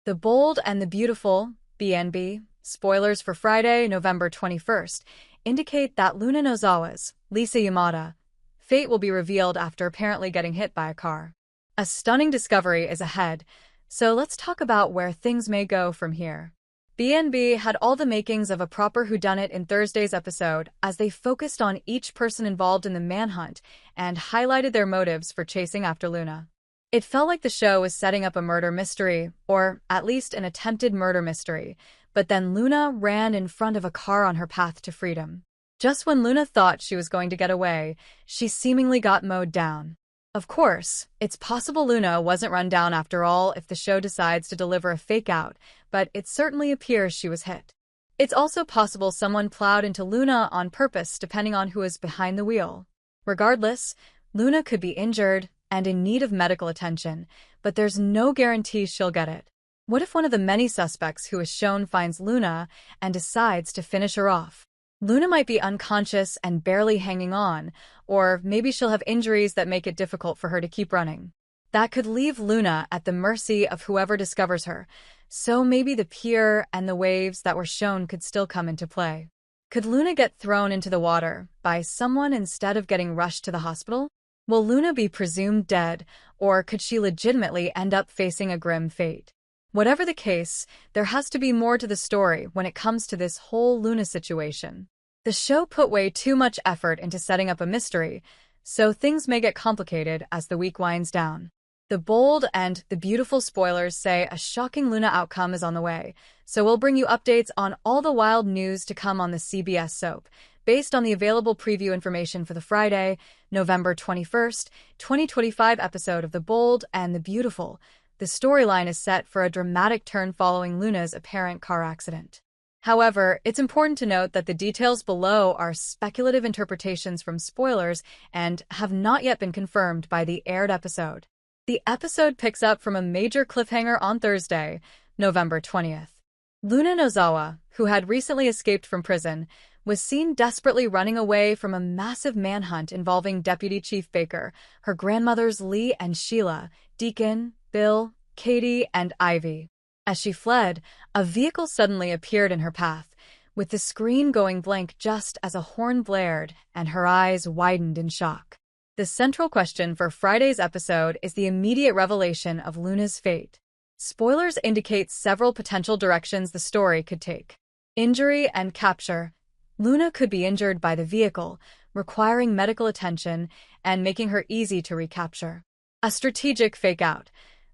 The Bold and the Beautiful, BNB, spoilers for Friday, November 21st, indicate that Luna Nozawa's, Lisa Yamada, fate will be revealed after apparently getting hit by a car. A stunning discovery is ahead, so let's talk about where things may go from here. BNB had all the makings of a proper whodunit in Thursday's episode as they focused on each person involved in the manhunt and highlighted their motives for chasing after Luna. It felt like the show was setting up a murder mystery, or at least an attempted murder mystery, but then Luna ran in front of a car on her path to freedom. Just when Luna thought she was going to get away, she seemingly got mowed down. Of course, it's possible Luna wasn't run down after all if the show decides to deliver a fake-out, but it certainly appears she was hit. It's also possible someone plowed into Luna on purpose depending on who is behind the wheel. Regardless, Luna could be injured and in need of medical attention, but there's no guarantee she'll get it. What if one of the many suspects who is shown finds Luna and decides to finish her off? Luna might be unconscious and barely hanging on, or maybe she'll have injuries that make it difficult for her to keep running. That could leave Luna at the mercy of whoever discovers her, so maybe the pier and the waves that were shown could still come into play. Could Luna get thrown into the water by someone instead of getting rushed to the hospital? Will Luna be presumed dead, or could she legitimately end up facing a grim fate? Whatever the case, there has to be more to the story when it comes to this whole Luna situation. The show put way too much effort into setting up a mystery, so things may get complicated as the week winds down. The Bold and the Beautiful spoilers say a shocking Luna outcome is on the way, so we'll bring you updates on all the wild news to come on the CBS soap, based on the available preview information for the Friday, November 21st, 2025 episode of The Bold and the Beautiful. The storyline is set for a dramatic turn following Luna's apparent car accident. However, it's important to note that the details below are speculative interpretations from spoilers and have not yet been confirmed by the aired episode. The episode picks up from a major cliffhanger on Thursday, November 20th. Luna Nozawa, who had recently escaped from prison, was seen desperately running away from a massive manhunt involving Deputy Chief Baker, her grandmothers Lee and Sheila, Deacon, Bill, Katie, and Ivy. As she fled, a vehicle suddenly appeared in her path, with the screen going blank just as a horn blared and her eyes widened in shock. The central question for Friday's episode is the immediate revelation of Luna's fate. Spoilers indicate several potential directions the story could take. Injury and capture. Luna could be injured by the vehicle, requiring medical attention and making her easy to recapture. A strategic fake-out.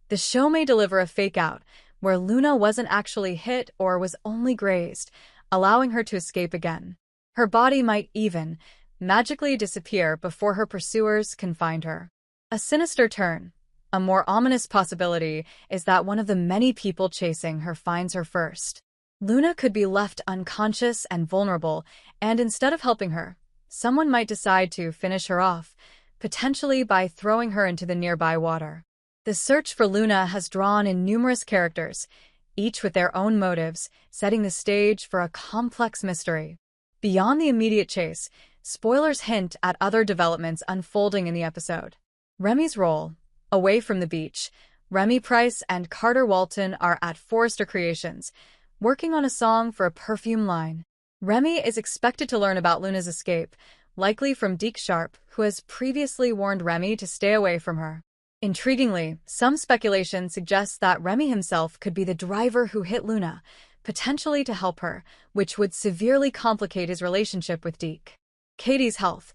The show may deliver a fake-out where Luna wasn't actually hit or was only grazed, allowing her to escape again. Her body might even magically disappear before her pursuers can find her. A sinister turn. A more ominous possibility is that one of the many people chasing her finds her first. Luna could be left unconscious and vulnerable, and instead of helping her, someone might decide to finish her off, potentially by throwing her into the nearby water. The search for Luna has drawn in numerous characters, each with their own motives, setting the stage for a complex mystery. Beyond the immediate chase, spoilers hint at other developments unfolding in the episode. Remy's role. Away from the beach, Remy Price and Carter Walton are at Forrester Creations, working on a song for a perfume line. Remy is expected to learn about Luna's escape, likely from Deke Sharp, who has previously warned Remy to stay away from her. Intriguingly, some speculation suggests that Remy himself could be the driver who hit Luna, potentially to help her, which would severely complicate his relationship with Deke. Katie's health.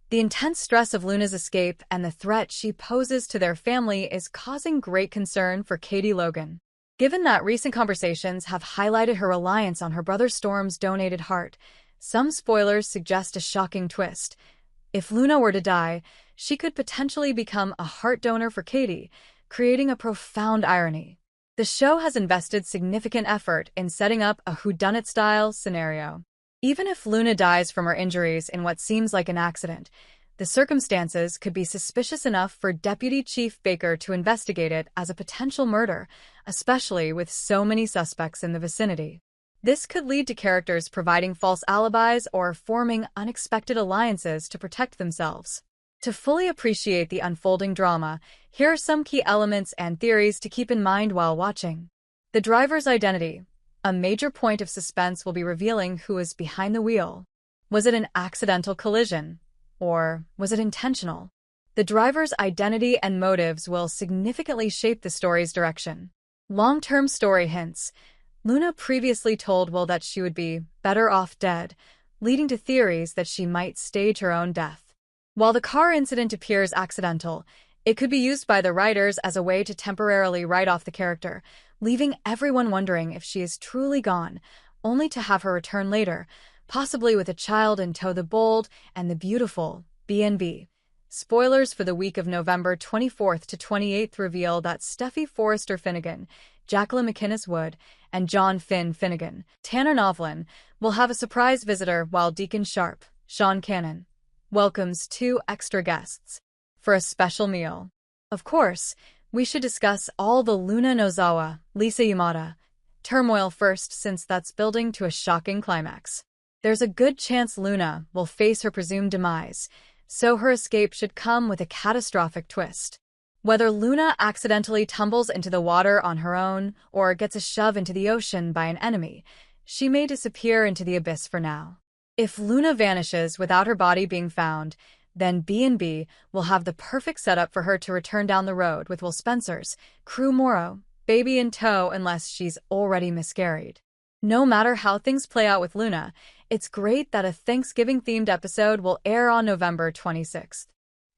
The intense stress of Luna's escape and the threat she poses to their family is causing great concern for Katie Logan. Given that recent conversations have highlighted her reliance on her brother Storm's donated heart, some spoilers suggest a shocking twist. If Luna were to die, she could potentially become a heart donor for Katie, creating a profound irony. The show has invested significant effort in setting up a whodunit-style scenario. Even if Luna dies from her injuries in what seems like an accident, the circumstances could be suspicious enough for Deputy Chief Baker to investigate it as a potential murder, especially with so many suspects in the vicinity. This could lead to characters providing false alibis or forming unexpected alliances to protect themselves. To fully appreciate the unfolding drama, here are some key elements and theories to keep in mind while watching. The driver's identity. A major point of suspense will be revealing who is behind the wheel. Was it an accidental collision? Or was it intentional? The driver's identity and motives will significantly shape the story's direction. Long-term story hints. Luna previously told Will that she would be better off dead, leading to theories that she might stage her own death. While the car incident appears accidental, it could be used by the writers as a way to temporarily write off the character, leaving everyone wondering if she is truly gone, only to have her return later, possibly with a child in tow. The Bold and the Beautiful, B&B. Spoilers for the week of November 24th to 28th reveal that Steffi Forrester Finnegan, Jacqueline McInnes Wood, and John Finn Finnegan, Tanner Novlin, will have a surprise visitor while Deacon Sharp, Sean Cannon, welcomes 2 extra guests for a special meal. Of course, we should discuss all the Luna Nozawa, Lisa Yamada, turmoil first, since that's building to a shocking climax. There's a good chance Luna will face her presumed demise, so her escape should come with a catastrophic twist. Whether Luna accidentally tumbles into the water on her own or gets a shove into the ocean by an enemy, she may disappear into the abyss for now. If Luna vanishes without her body being found, then B&B will have the perfect setup for her to return down the road with Will Spencer's crew Morrow, baby in tow, unless she's already miscarried. No matter how things play out with Luna, it's great that a Thanksgiving-themed episode will air on November 26th.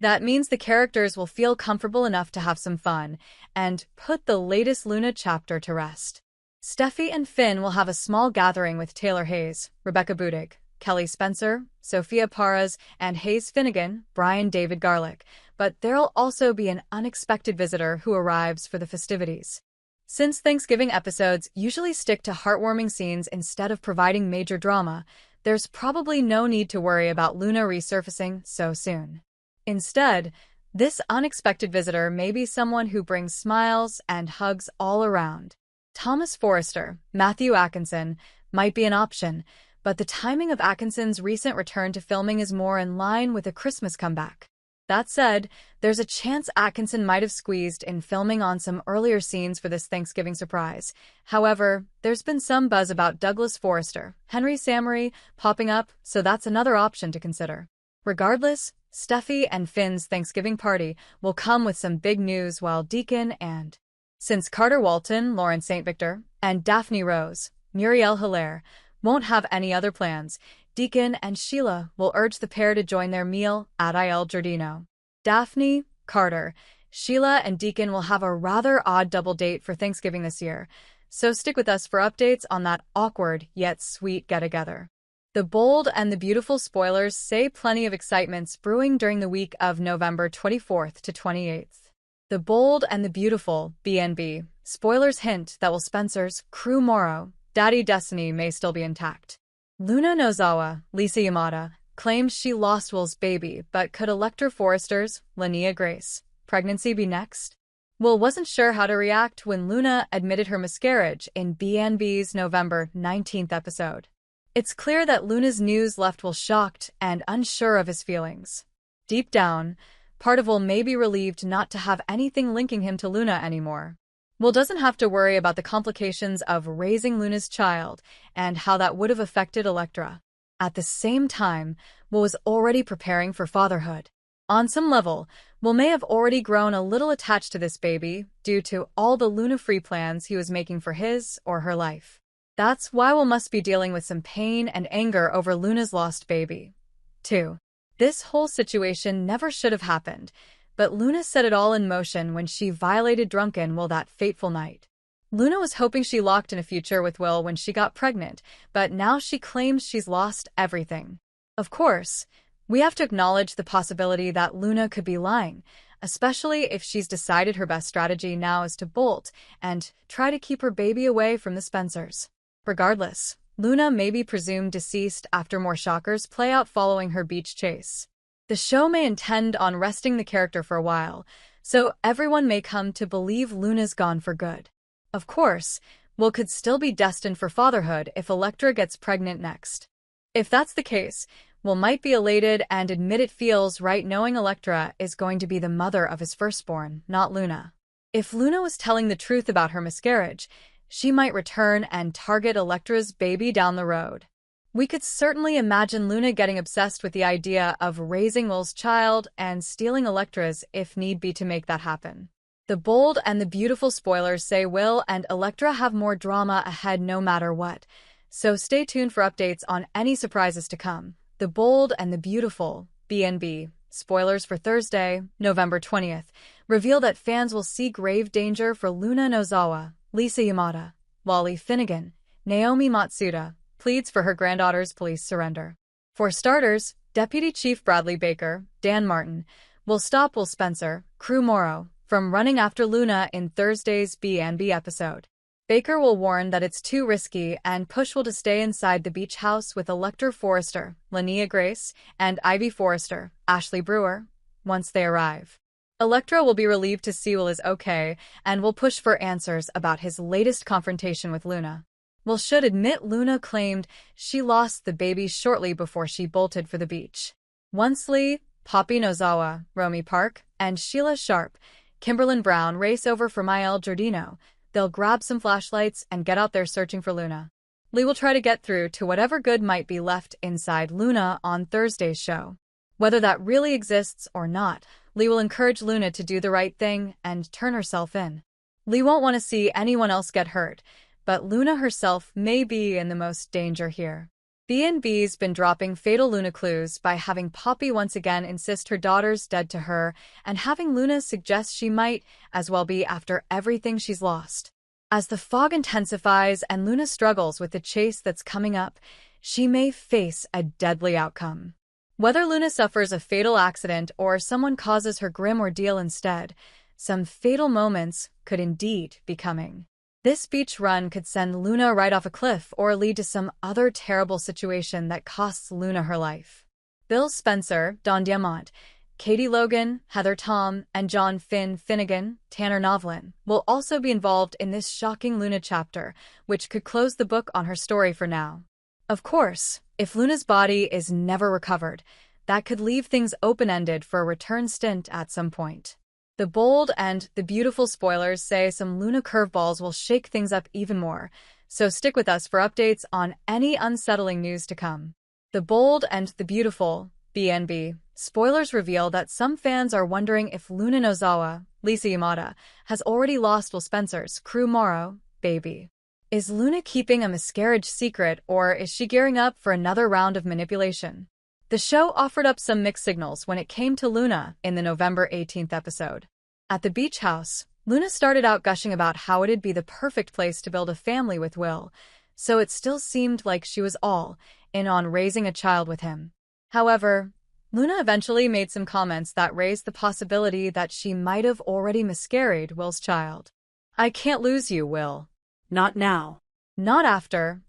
That means the characters will feel comfortable enough to have some fun and put the latest Luna chapter to rest. Steffi and Finn will have a small gathering with Taylor Hayes, Rebecca Budig, Kelly Spencer, Sophia Paras, and Hayes Finnegan, Brian David Garlick, but there'll also be an unexpected visitor who arrives for the festivities. Since Thanksgiving episodes usually stick to heartwarming scenes instead of providing major drama, there's probably no need to worry about Luna resurfacing so soon. Instead, this unexpected visitor may be someone who brings smiles and hugs all around. Thomas Forrester, Matthew Atkinson, might be an option, but the timing of Atkinson's recent return to filming is more in line with a Christmas comeback. That said, there's a chance Atkinson might have squeezed in filming on some earlier scenes for this Thanksgiving surprise. However, there's been some buzz about Douglas Forrester, Henry Samory, popping up, so that's another option to consider. Regardless, Steffi and Finn's Thanksgiving party will come with some big news, while Deacon and, since Carter Walton, Lauren St. Victor, and Daphne Rose, Muriel Hilaire, won't have any other plans, Deacon and Sheila will urge the pair to join their meal at Il Giardino. Daphne, Carter, Sheila, and Deacon will have a rather odd double date for Thanksgiving this year, so stick with us for updates on that awkward yet sweet get-together. The Bold and the Beautiful spoilers say plenty of excitement's brewing during the week of November 24th to 28th. The Bold and the Beautiful, B&B, spoilers hint that Will Spencer's crew Morrow, Daddy Destiny, may still be intact. Luna Nozawa, Lisa Yamada, claims she lost Will's baby, but could Electra Forrester's, Linnea Grace, pregnancy be next? Will wasn't sure how to react when Luna admitted her miscarriage in B&B's November 19th episode. It's clear that Luna's news left Will shocked and unsure of his feelings. Deep down, part of Will may be relieved not to have anything linking him to Luna anymore. Will doesn't have to worry about the complications of raising Luna's child and how that would have affected Electra. At the same time, Will was already preparing for fatherhood. On some level, Will may have already grown a little attached to this baby due to all the Luna-free plans he was making for his or her life. That's why Will must be dealing with some pain and anger over Luna's lost baby. 2. This whole situation never should have happened, but Luna set it all in motion when she violated drunken Will that fateful night. Luna was hoping she locked in a future with Will when she got pregnant, but now she claims she's lost everything. Of course, we have to acknowledge the possibility that Luna could be lying, especially if she's decided her best strategy now is to bolt and try to keep her baby away from the Spencers. Regardless, Luna may be presumed deceased after more shockers play out following her beach chase. The show may intend on resting the character for a while, so everyone may come to believe Luna's gone for good. Of course, Will could still be destined for fatherhood if Electra gets pregnant next. If that's the case, Will might be elated and admit it feels right knowing Electra is going to be the mother of his firstborn, not Luna. If Luna was telling the truth about her miscarriage, she might return and target Electra's baby down the road. We could certainly imagine Luna getting obsessed with the idea of raising Will's child and stealing Electra's if need be to make that happen. The Bold and the Beautiful spoilers say Will and Electra have more drama ahead no matter what, so stay tuned for updates on any surprises to come. The Bold and the Beautiful, BNB, spoilers for Thursday, November 20th, reveal that fans will see grave danger for Luna Nozawa, Lisa Yamada, Wally Finnegan, Naomi Matsuda, pleads for her granddaughter's police surrender. For starters, Deputy Chief Bradley Baker, Dan Martin, will stop Will Spencer, Crew Morrow, from running after Luna in Thursday's B&B episode. Baker will warn that it's too risky and push Will to stay inside the beach house with Electra Forrester, Linnea Grace, and Ivy Forrester, Ashley Brewer, once they arrive. Electra will be relieved to see Will is okay and will push for answers about his latest confrontation with Luna. Will should admit Luna claimed she lost the baby shortly before she bolted for the beach. Once Lee, Poppy Nozawa, Romy Park, and Sheila Sharp, Kimberlyn Brown race over for Mael Giordino, they'll grab some flashlights and get out there searching for Luna. Lee will try to get through to whatever good might be left inside Luna on Thursday's show. Whether that really exists or not, Lee will encourage Luna to do the right thing and turn herself in. Lee won't want to see anyone else get hurt, but Luna herself may be in the most danger here. B&B's been dropping fatal Luna clues by having Poppy once again insist her daughter's dead to her and having Luna suggest she might as well be after everything she's lost. As the fog intensifies and Luna struggles with the chase that's coming up, she may face a deadly outcome. Whether Luna suffers a fatal accident or someone causes her grim ordeal instead, some fatal moments could indeed be coming. This beach run could send Luna right off a cliff or lead to some other terrible situation that costs Luna her life. Bill Spencer, Don Diamont, Katie Logan, Heather Tom, and John Finnegan, Tanner Novlin, will also be involved in this shocking Luna chapter, which could close the book on her story for now. Of course, if Luna's body is never recovered, that could leave things open-ended for a return stint at some point. The Bold and the Beautiful spoilers say some Luna curveballs will shake things up even more, so stick with us for updates on any unsettling news to come. The Bold and the Beautiful, BNB, spoilers reveal that some fans are wondering if Luna Nozawa, Lisa Yamada, has already lost Will Spencer's Crew Morrow baby. Is Luna keeping a miscarriage secret, or is she gearing up for another round of manipulation? The show offered up some mixed signals when it came to Luna in the November 18th episode. At the beach house, Luna started out gushing about how it'd be the perfect place to build a family with Will, so it still seemed like she was all in on raising a child with him. However, Luna eventually made some comments that raised the possibility that she might have already miscarried Will's child. "I can't lose you, Will. Not now. Not after,"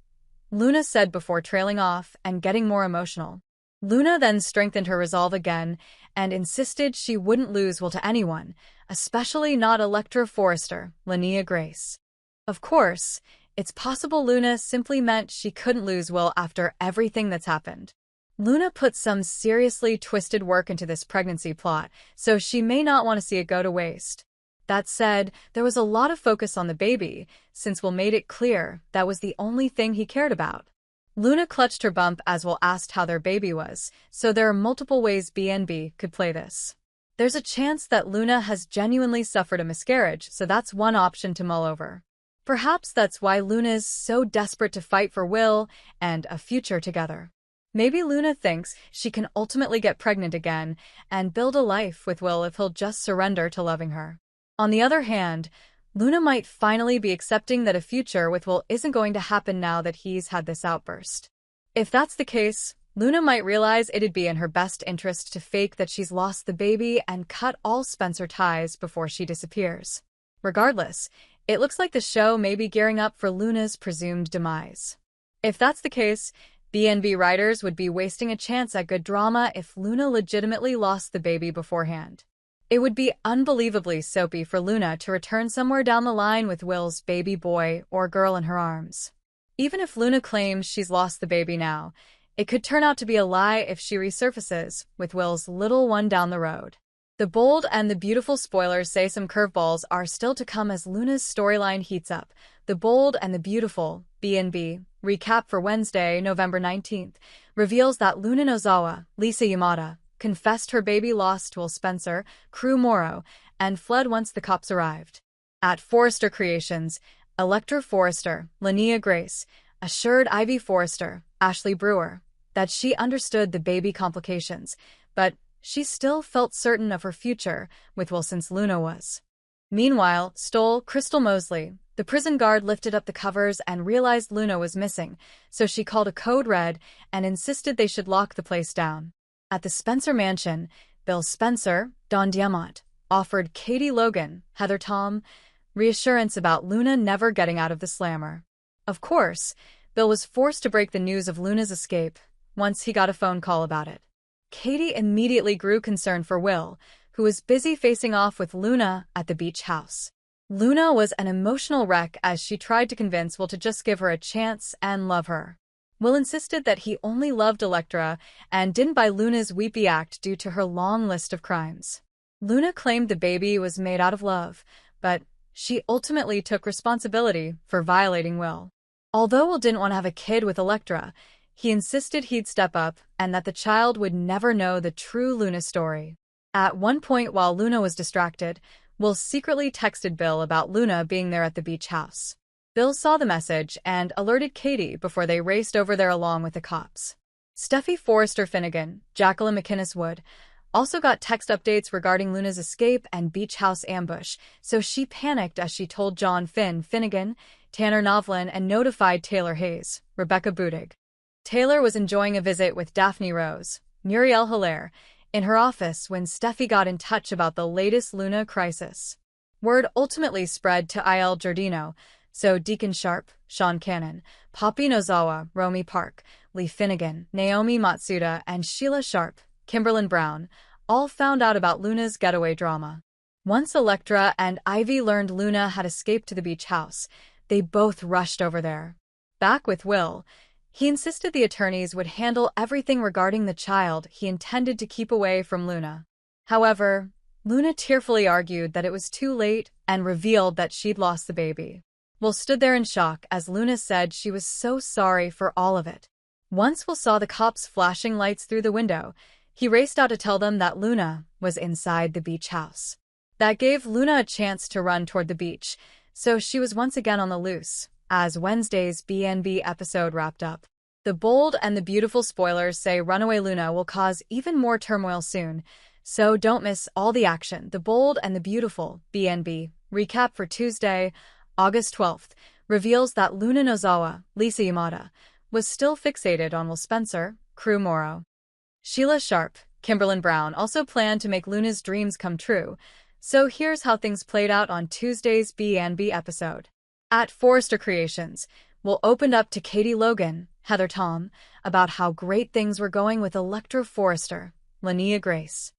Luna said before trailing off and getting more emotional. Luna then strengthened her resolve again and insisted she wouldn't lose Will to anyone, especially not Electra Forrester, Linnea Grace. Of course, it's possible Luna simply meant she couldn't lose Will after everything that's happened. Luna put some seriously twisted work into this pregnancy plot, so she may not want to see it go to waste. That said, there was a lot of focus on the baby, since Will made it clear that was the only thing he cared about. Luna clutched her bump as Will asked how their baby was, so there are multiple ways BNB could play this. There's a chance that Luna has genuinely suffered a miscarriage, so that's one option to mull over. Perhaps that's why Luna's so desperate to fight for Will and a future together. Maybe Luna thinks she can ultimately get pregnant again and build a life with Will if he'll just surrender to loving her. On the other hand, Luna might finally be accepting that a future with Will isn't going to happen now that he's had this outburst. If that's the case, Luna might realize it'd be in her best interest to fake that she's lost the baby and cut all Spencer ties before she disappears. Regardless, it looks like the show may be gearing up for Luna's presumed demise. If that's the case, B&B writers would be wasting a chance at good drama if Luna legitimately lost the baby beforehand. It would be unbelievably soapy for Luna to return somewhere down the line with Will's baby boy or girl in her arms. Even if Luna claims she's lost the baby now, it could turn out to be a lie if she resurfaces with Will's little one down the road. The bold and the beautiful spoilers say some curveballs are still to come as Luna's storyline heats up. The Bold and the Beautiful, B&B, recap for Wednesday, November 19th, reveals that Luna Nozawa, Lisa Yamada, confessed her baby loss to Will Spencer, Crew Morrow, and fled once the cops arrived. At Forrester Creations, Electra Forrester, Linnea Grace, assured Ivy Forrester, Ashley Brewer, that she understood the baby complications, but she still felt certain of her future with Will since Luna was. Meanwhile, Crystal Mosley, the prison guard, lifted up the covers and realized Luna was missing, so she called a code red and insisted they should lock the place down. At the Spencer mansion, Bill Spencer, Don Diamont, offered Katie Logan, Heather Tom, reassurance about Luna never getting out of the slammer. Of course, Bill was forced to break the news of Luna's escape once he got a phone call about it. Katie immediately grew concerned for Will, who was busy facing off with Luna at the beach house. Luna was an emotional wreck as she tried to convince Will to just give her a chance and love her. Will insisted that he only loved Electra and didn't buy Luna's weepy act due to her long list of crimes. Luna claimed the baby was made out of love, but she ultimately took responsibility for violating Will. Although Will didn't want to have a kid with Electra, he insisted he'd step up and that the child would never know the true Luna story. At one point while Luna was distracted, Will secretly texted Bill about Luna being there at the beach house. Bill saw the message and alerted Katie before they raced over there along with the cops. Steffi Forrester Finnegan, Jacqueline McInnes Wood, also got text updates regarding Luna's escape and beach house ambush, so she panicked as she told John Finnegan, Tanner Novlin, and notified Taylor Hayes, Rebecca Budig. Taylor was enjoying a visit with Daphne Rose, Muriel Hilaire, in her office when Steffi got in touch about the latest Luna crisis. Word ultimately spread to Il Giardino, so Deacon Sharp, Sean Cannon, Poppy Nozawa, Romy Park, Lee Finnegan, Naomi Matsuda, and Sheila Sharp, Kimberlyn Brown, all found out about Luna's getaway drama. Once Electra and Ivy learned Luna had escaped to the beach house, they both rushed over there. Back with Will, he insisted the attorneys would handle everything regarding the child he intended to keep away from Luna. However, Luna tearfully argued that it was too late and revealed that she'd lost the baby. Will stood there in shock as Luna said she was so sorry for all of it. Once Will saw the cops flashing lights through the window, he raced out to tell them that Luna was inside the beach house. That gave Luna a chance to run toward the beach, so she was once again on the loose. As Wednesday's B&B episode wrapped up, The Bold and the Beautiful spoilers say runaway Luna will cause even more turmoil soon, so don't miss all the action. The Bold and the Beautiful, B&B, recap for Tuesday, August 12th, reveals that Luna Nozawa, Lisa Yamada, was still fixated on Will Spencer, Crew Morrow. Sheila Sharp, Kimberlyn Brown also planned to make Luna's dreams come true, so here's how things played out on Tuesday's B&B episode. At Forrester Creations, Will opened up to Katie Logan, Heather Tom, about how great things were going with Electra Forrester, Linnea Grace.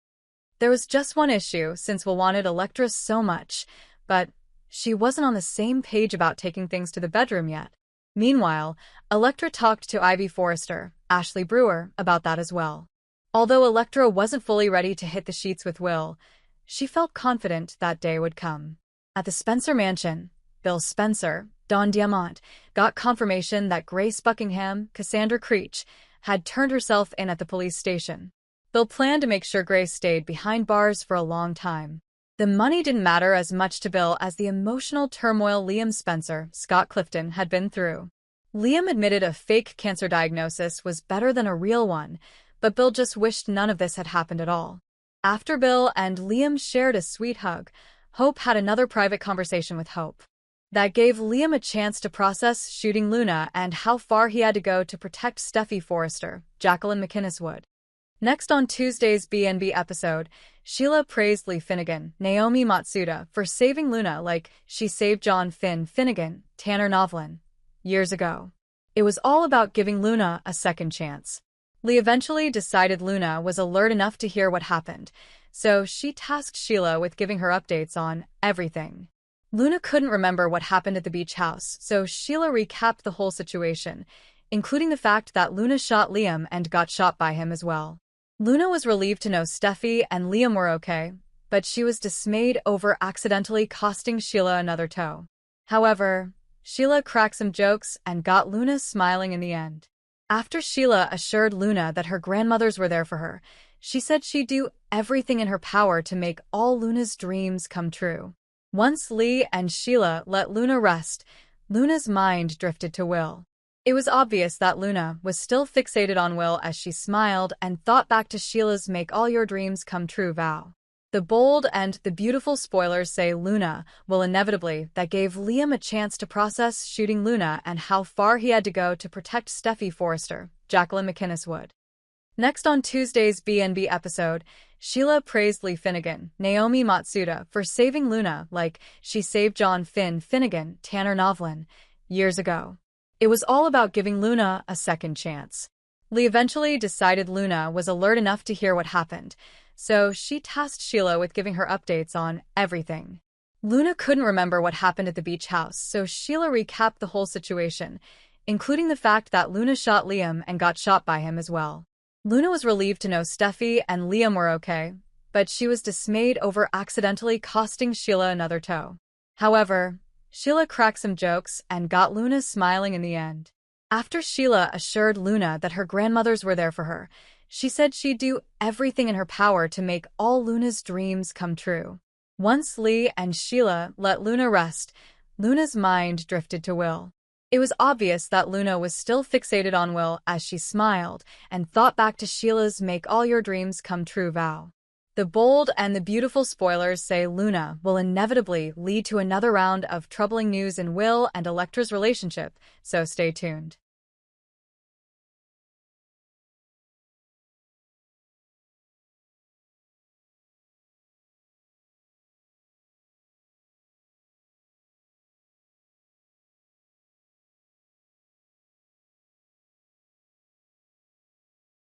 There was just one issue since Will wanted Electra so much, but she wasn't on the same page about taking things to the bedroom yet. Meanwhile, Electra talked to Ivy Forrester, Ashley Brewer, about that as well. Although Electra wasn't fully ready to hit the sheets with Will, she felt confident that day would come. At the Spencer mansion, Bill Spencer, Don Diamont, got confirmation that Grace Buckingham, Cassandra Creech, had turned herself in at the police station. Bill planned to make sure Grace stayed behind bars for a long time. The money didn't matter as much to Bill as the emotional turmoil Liam Spencer, Scott Clifton, had been through. Liam admitted a fake cancer diagnosis was better than a real one, but Bill just wished none of this had happened at all. After Bill and Liam shared a sweet hug, Hope had another private conversation with Hope. That gave Liam a chance to process shooting Luna and how far he had to go to protect Steffi Forrester, Jacqueline McInnes Wood. Next on Tuesday's B&B episode, Sheila praised Lee Finnegan, Naomi Matsuda, for saving Luna like she saved John Finnegan, Tanner Novlin, years ago. It was all about giving Luna a second chance. Lee eventually decided Luna was alert enough to hear what happened, so she tasked Sheila with giving her updates on everything. Luna couldn't remember what happened at the beach house, so Sheila recapped the whole situation, including the fact that Luna shot Liam and got shot by him as well. Luna was relieved to know Steffi and Liam were okay, but she was dismayed over accidentally costing Sheila another toe. However, Sheila cracked some jokes and got Luna smiling in the end. After Sheila assured Luna that her grandmothers were there for her, she said she'd do everything in her power to make all Luna's dreams come true. Once Lee and Sheila let Luna rest, Luna's mind drifted to Will. It was obvious that Luna was still fixated on Will as she smiled and thought back to Sheila's "make all your dreams come true" vow. The bold and the beautiful spoilers say Luna will inevitably that gave Liam a chance to process shooting Luna and how far he had to go to protect Steffi Forrester, Jacqueline McInnes would. Next on Tuesday's B&B episode, Sheila praised Lee Finnegan, Naomi Matsuda, for saving Luna like she saved John Finnegan, Tanner Novlin, years ago. It was all about giving Luna a second chance. Lee eventually decided Luna was alert enough to hear what happened, so she tasked Sheila with giving her updates on everything. Luna couldn't remember what happened at the beach house, so Sheila recapped the whole situation, including the fact that Luna shot Liam and got shot by him as well. Luna was relieved to know Steffi and Liam were okay, but she was dismayed over accidentally costing Sheila another toe. However, Sheila cracked some jokes and got Luna smiling in the end. After Sheila assured Luna that her grandmothers were there for her, she said she'd do everything in her power to make all Luna's dreams come true. Once Lee and Sheila let Luna rest, Luna's mind drifted to Will. It was obvious that Luna was still fixated on Will as she smiled and thought back to Sheila's "make all your dreams come true" vow. The bold and the beautiful spoilers say Luna will inevitably lead to another round of troubling news in Will and Electra's relationship, so stay tuned.